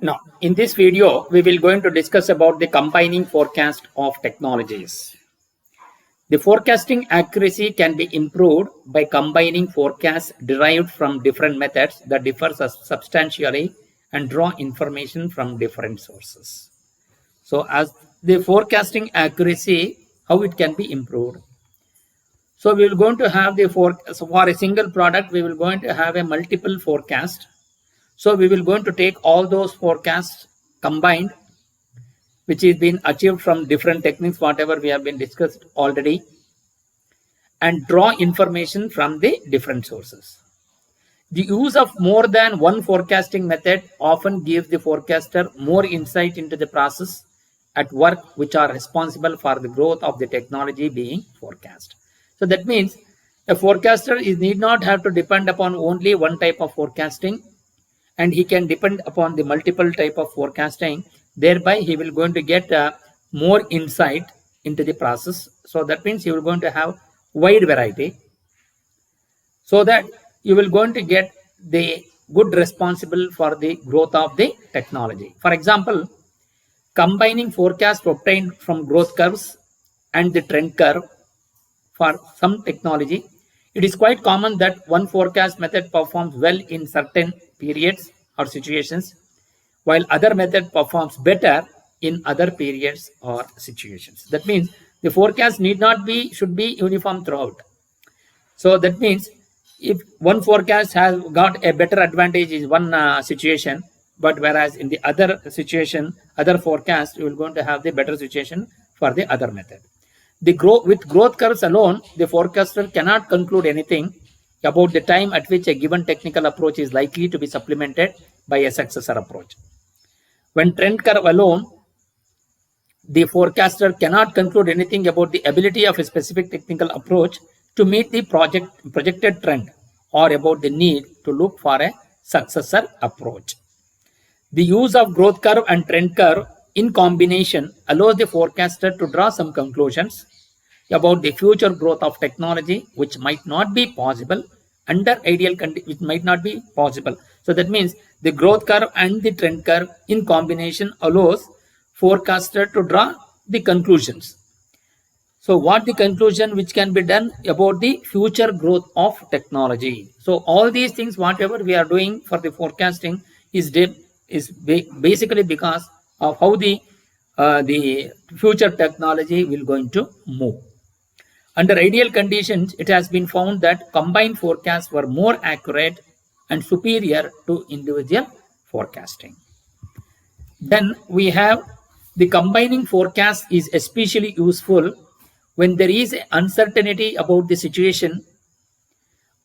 Now, in this video, we will going to discuss about the combining forecast of technologies. The forecasting accuracy can be improved by combining forecasts derived from different methods that differ substantially and draw information from different sources. So, as the forecasting accuracy, how it can be improved. So, we will going to have for a single product, we will going to have a multiple forecast. So we will going to take all those forecasts combined, which is been achieved from different techniques, whatever we have been discussed already, and draw information from the different sources. The use of more than one forecasting method often gives the forecaster more insight into the process at work which are responsible for the growth of the technology being forecast. So that means a forecaster need not have to depend upon only one type of forecasting, and he can depend upon the multiple type of forecasting. Thereby he will going to get more insight into the process. So that means you will going to have wide variety, so that you will going to get the good responsible for the growth of the technology. For example, combining forecast obtained from growth curves and the trend curve for some technology, it is quite common that one forecast method performs well in certain periods or situations, while other method performs better in other periods or situations. That means the forecast should be uniform throughout. So that means if one forecast has got a better advantage in one situation, but whereas in the other situation, other forecast, you will going to have the better situation for the other method. With growth curves alone, the forecaster cannot conclude anything about the time at which a given technical approach is likely to be supplemented by a successor approach. When trend curve alone, the forecaster cannot conclude anything about the ability of a specific technical approach to meet the projected trend, or about the need to look for a successor approach. The use of growth curve and trend curve in combination allows the forecaster to draw some conclusions about the future growth of technology, which might not be possible under ideal conditions, which might not be possible. So that means the growth curve and the trend curve in combination allows forecaster to draw the conclusions. So what the conclusion which can be done about the future growth of technology. So all these things, whatever we are doing for the forecasting is basically because of how the future technology will going to move. Under ideal conditions, it has been found that combined forecasts were more accurate and superior to individual forecasting. Then we have the combining forecast is especially useful when there is uncertainty about the situation,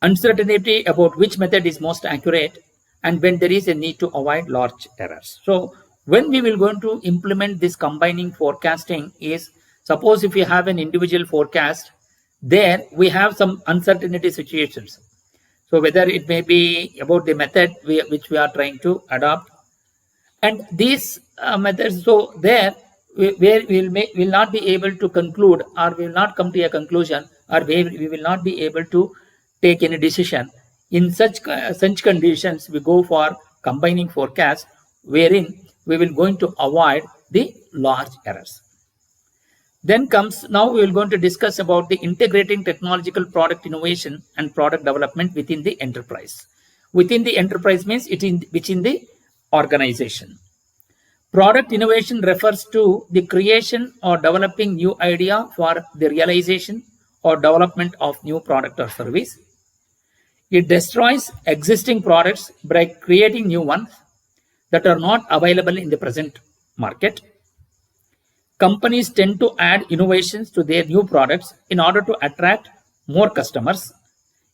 uncertainty about which method is most accurate, and when there is a need to avoid large errors. So when we will going to implement this combining forecasting is, suppose if we have an individual forecast, there we have some uncertainty situations. So whether it may be about the method which we are trying to adopt, and these methods, so there where we will not be able to conclude, or we will not come to a conclusion, or we will not be able to take any decision. In such conditions, we go for combining forecast, wherein we will going to avoid the large errors. Then comes, now we will going to discuss about the integrating technological product innovation and product development within the enterprise. Within the enterprise means within the organization. Product innovation refers to the creation or developing new idea for the realization or development of new product or service. It destroys existing products by creating new ones that are not available in the present market. Companies tend to add innovations to their new products in order to attract more customers,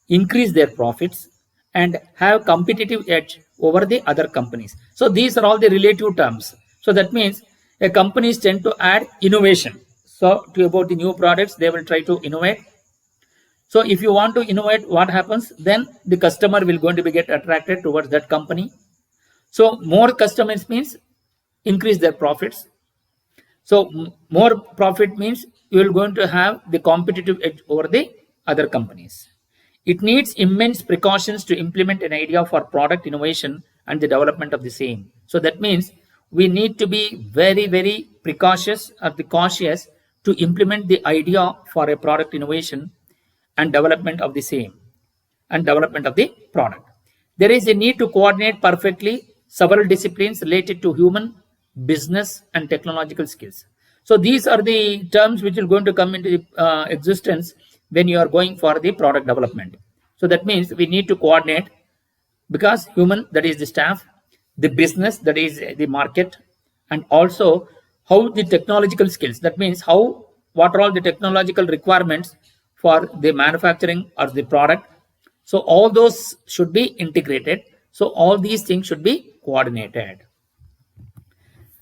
increase their profits, and have competitive edge over the other companies. So these are all the relative terms. So that means a companies tend to add innovation. So about the new products, they will try to innovate. So if you want to innovate, what happens? Then the customer will going to be get attracted towards that company. So more customers means increase their profits. So more profit means you are going to have the competitive edge over the other companies. It needs immense precautions to implement an idea for product innovation and the development of the same. So that means we need to be very, very precautious or the cautious to implement the idea for a product innovation and development of the same and development of the product. There is a need to coordinate perfectly several disciplines related to human, business, and technological skills. So these are the terms which will going to come into existence when you are going for the product development. So that means we need to coordinate because human, that is the staff, the business, that is the market, and also how the technological skills, that means what are all the technological requirements for the manufacturing or the product. So all those should be integrated. So all these things should be coordinated.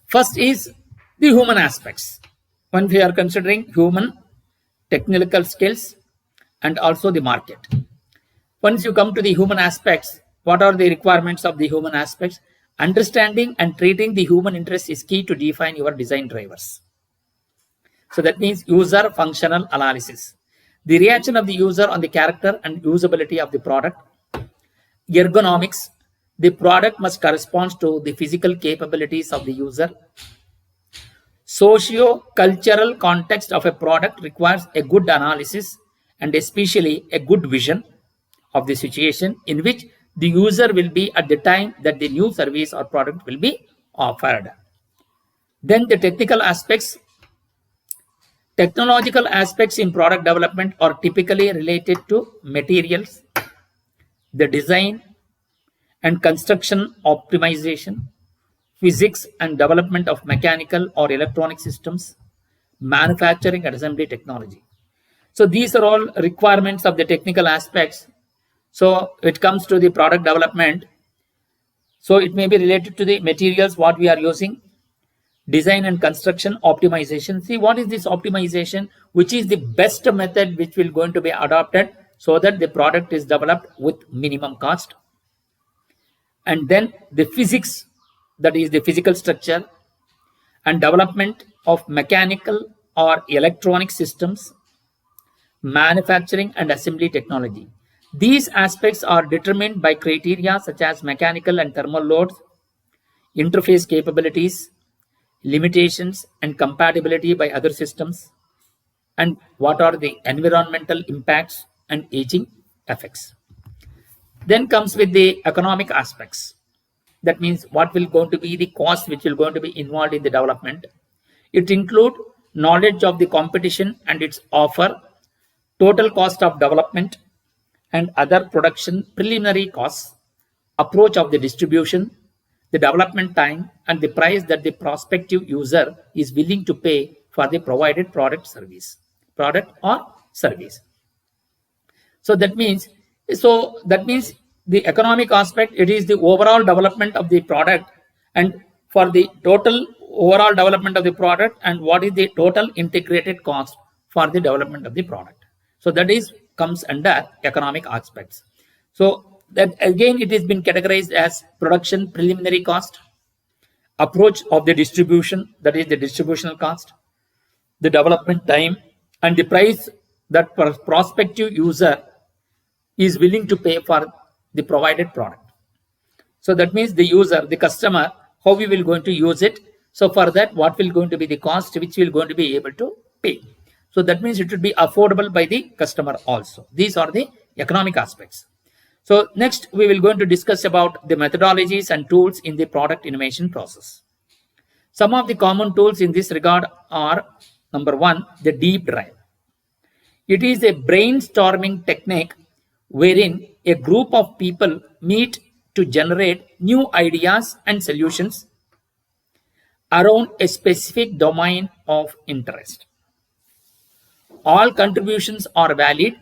First is the human aspects. When we are considering human, technical skills, and also the market. Once you come to the human aspects, what are the requirements of the human aspects? Understanding and treating the human interest is key to define your design drivers. So that means user functional analysis. The reaction of the user on the character and usability of the product. Ergonomics. The product must correspond to the physical capabilities of the user. Socio-cultural context of a product requires a good analysis and especially a good vision of the situation in which the user will be at the time that the new service or product will be offered. Then the technical aspects. Technological aspects in product development are typically related to materials, the design and construction optimization, physics and development of mechanical or electronic systems, manufacturing and assembly technology. So these are all requirements of the technical aspects. So it comes to the product development. So it may be related to the materials, what we are using, design and construction optimization. See, what is this optimization? Which is the best method which will going to be adopted so that the product is developed with minimum cost. And then the physics, that is the physical structure and development of mechanical or electronic systems, manufacturing and assembly technology. These aspects are determined by criteria such as mechanical and thermal loads, interface capabilities, limitations and compatibility by other systems, and what are the environmental impacts and aging effects. Then comes with the economic aspects. That means what will going to be the cost which will going to be involved in the development. It includes knowledge of the competition and its offer, total cost of development and other production preliminary costs, approach of the distribution, the development time, and the price that the prospective user is willing to pay for the provided product or service. So that means the economic aspect, it is the overall development of the product and for the total overall development of the product and what is the total integrated cost for the development of the product. So that is comes under economic aspects. So that again it has been categorized as production preliminary cost, approach of the distribution, that is the distributional cost, the development time, and the price that prospective user is willing to pay for the provided product. So that means the user, the customer, how we will going to use it. So for that, what will going to be the cost which we will going to be able to pay. So that means it will be affordable by the customer also. These are the economic aspects. So next we will going to discuss about the methodologies and tools in the product innovation process. Some of the common tools in this regard are, number one, the deep dive. It is a brainstorming technique wherein a group of people meet to generate new ideas and solutions around a specific domain of interest. All contributions are valid,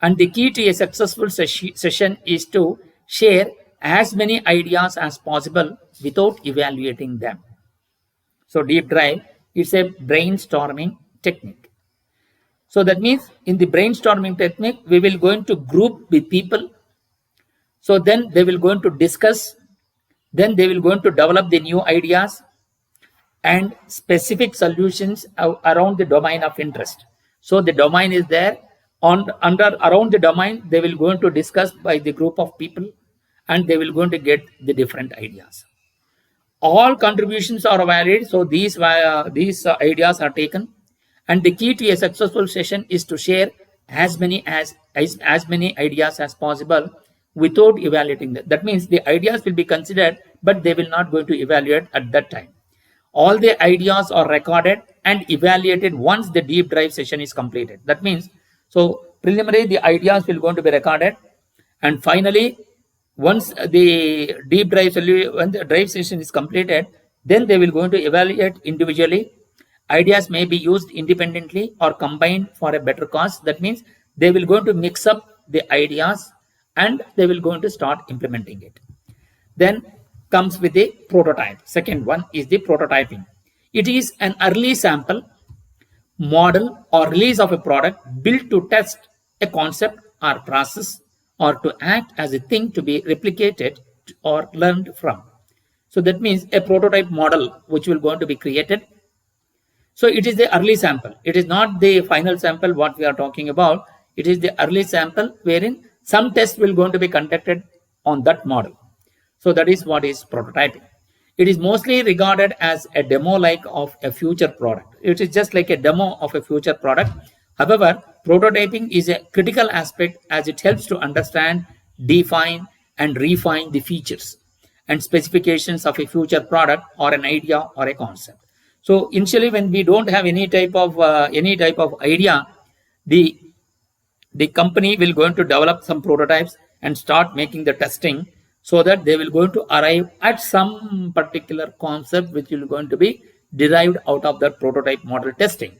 and the key to a successful session is to share as many ideas as possible without evaluating them. So deep dive is a brainstorming technique. So that means in the brainstorming technique, we will going to group with people. So then they will going to discuss, then they will going to develop the new ideas and specific solutions around the domain of interest. So the domain is there. Around the domain, they will going to discuss by the group of people, and they will going to get the different ideas. All contributions are valid, so these ideas are taken, and the key to a successful session is to share as many ideas as possible without evaluating them. That means the ideas will be considered, but they will not going to evaluate at that time. All the ideas are recorded and evaluated once the deep dive session is completed. That means, so preliminary the ideas will going to be recorded, and finally once the deep dive when the drive session is completed, then they will going to evaluate individually. Ideas may be used independently or combined for a better cause. That means they will going to mix up the ideas and they will going to start implementing it. Then comes with the prototype. Second one is the prototyping. It is an early sample, model or release of a product built to test a concept or process, or to act as a thing to be replicated or learned from. So that means a prototype model which will going to be created. So it is the early sample. It is not the final sample what we are talking about. It is the early sample wherein some tests will going to be conducted on that model. So that is what is prototyping. It is mostly regarded as a demo like of a future product. It is just like a demo of a future product. However, prototyping is a critical aspect as it helps to understand, define, and refine the features and specifications of a future product or an idea or a concept. So initially, when we don't have any type of idea, the company will going to develop some prototypes and start making the testing, so that they will going to arrive at some particular concept which will going to be derived out of that prototype model testing.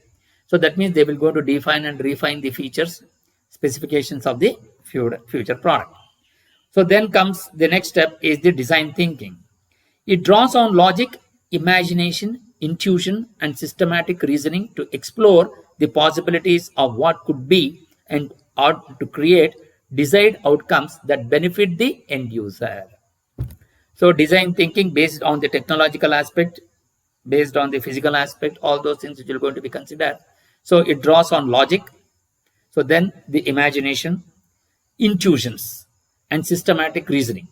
So that means they will go to define and refine the features, specifications of the future product. So then comes the next step is the design thinking. It draws on logic, imagination, intuition, and systematic reasoning to explore the possibilities of what could be and or to create desired outcomes that benefit the end user. So design thinking based on the technological aspect, based on the physical aspect, all those things which are going to be considered. So it draws on logic, so then the imagination, intuitions, and systematic reasoning.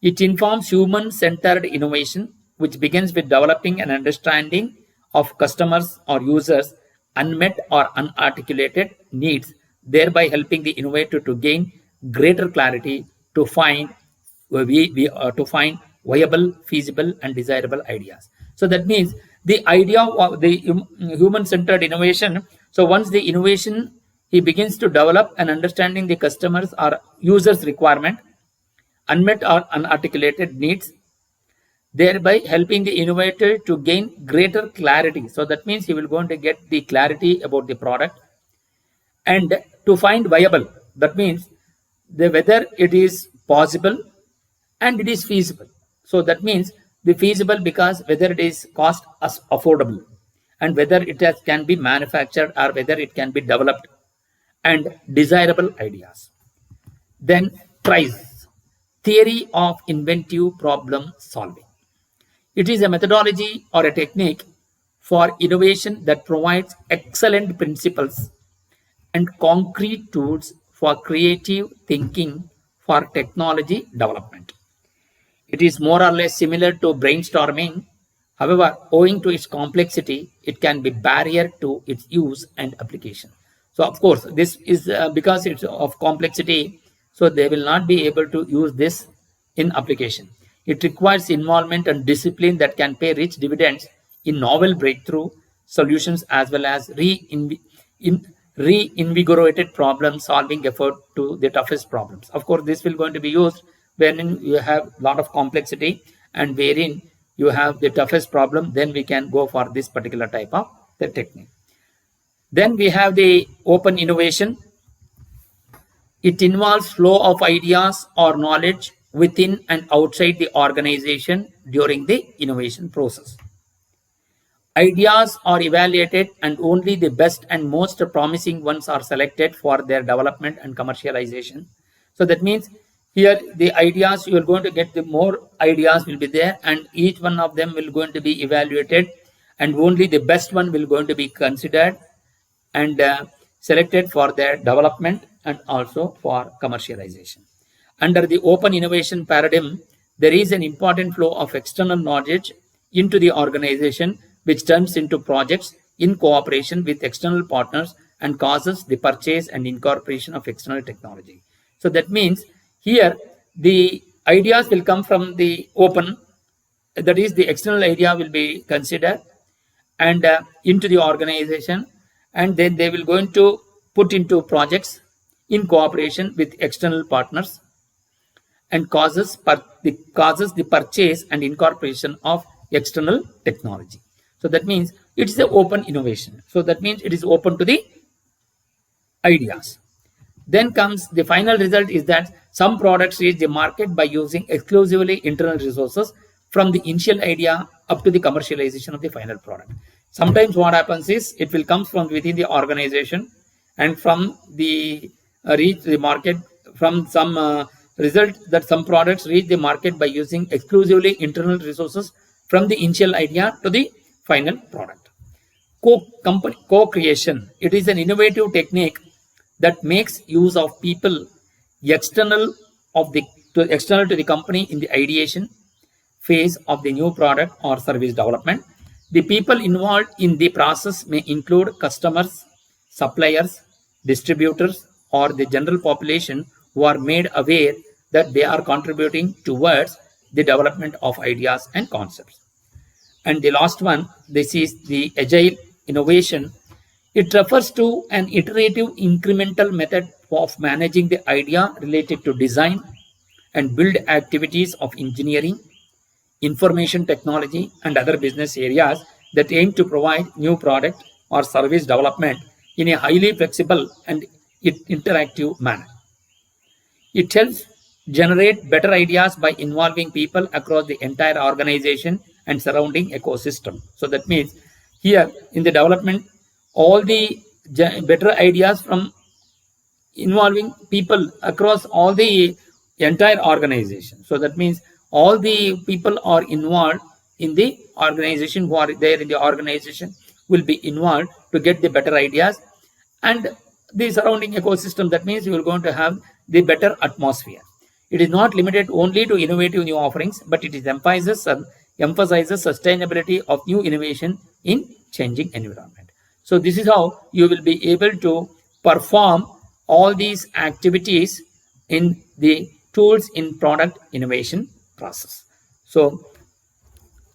It informs human-centered innovation, which begins with developing an understanding of customers or users' unmet or unarticulated needs, thereby helping the innovator to gain greater clarity to find viable, feasible, and desirable ideas. So that means the idea of the human-centered innovation. So once the innovation, he begins to develop an understanding the customers or users' requirement, unmet or unarticulated needs, thereby helping the innovator to gain greater clarity. So that means he will going to get the clarity about the product, and to find viable. That means whether it is possible and it is feasible. So that means the feasible because whether it is cost as affordable, and whether it can be manufactured or whether it can be developed, and desirable ideas. Then price, theory of inventive problem solving. It is a methodology or a technique for innovation that provides excellent principles and concrete tools for creative thinking for technology development. It is more or less similar to brainstorming. However, owing to its complexity, it can be barrier to its use and application. So of course, this is because it's of complexity, so they will not be able to use this in application. It requires involvement and discipline that can pay rich dividends in novel breakthrough solutions as well as reinvigorated problem solving effort to the toughest problems. Of course, this will going to be used when you have a lot of complexity and wherein you have the toughest problem, then we can go for this particular type of the technique. Then we have the open innovation. It involves flow of ideas or knowledge within and outside the organization during the innovation process. Ideas are evaluated and only the best and most promising ones are selected for their development and commercialization. So that means here the ideas, you are going to get the more ideas will be there, and each one of them will going to be evaluated, and only the best one will going to be considered and selected for their development and also for commercialization. Under the open innovation paradigm, there is an important flow of external knowledge into the organization, which turns into projects in cooperation with external partners and causes the purchase and incorporation of external technology. So that means here the ideas will come from the open, that is the external idea will be considered and into the organization, and then they will going to put into projects in cooperation with external partners and causes the purchase and incorporation of external technology. So that means it's the open innovation. So that means it is open to the ideas. Then comes the final result is that some products reach the market by using exclusively internal resources from the initial idea up to the commercialization of the final product. Sometimes what happens is it will come from within the organization and from the reach the market from some result that some products reach the market by using exclusively internal resources from the initial idea to the final product. Co-creation. It is an innovative technique that makes use of people external to the company in the ideation phase of the new product or service development. The people involved in the process may include customers, suppliers, distributors, or the general population who are made aware that they are contributing towards the development of ideas and concepts. And the last one, this is the agile innovation. It refers to an iterative incremental method of managing the idea related to design and build activities of engineering, information technology, and other business areas that aim to provide new product or service development in a highly flexible and interactive manner. It helps generate better ideas by involving people across the entire organization and surrounding ecosystem. So that means here in the development, all the better ideas from involving people across all the entire organization. So that means all the people are involved in the organization, who are there in the organization will be involved to get the better ideas and the surrounding ecosystem. That means you are going to have the better atmosphere. It is not limited only to innovative new offerings, but it is emphasizes sustainability of new innovation in changing environment. So this is how you will be able to perform all these activities in the tools in product innovation process. So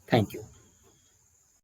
thank you.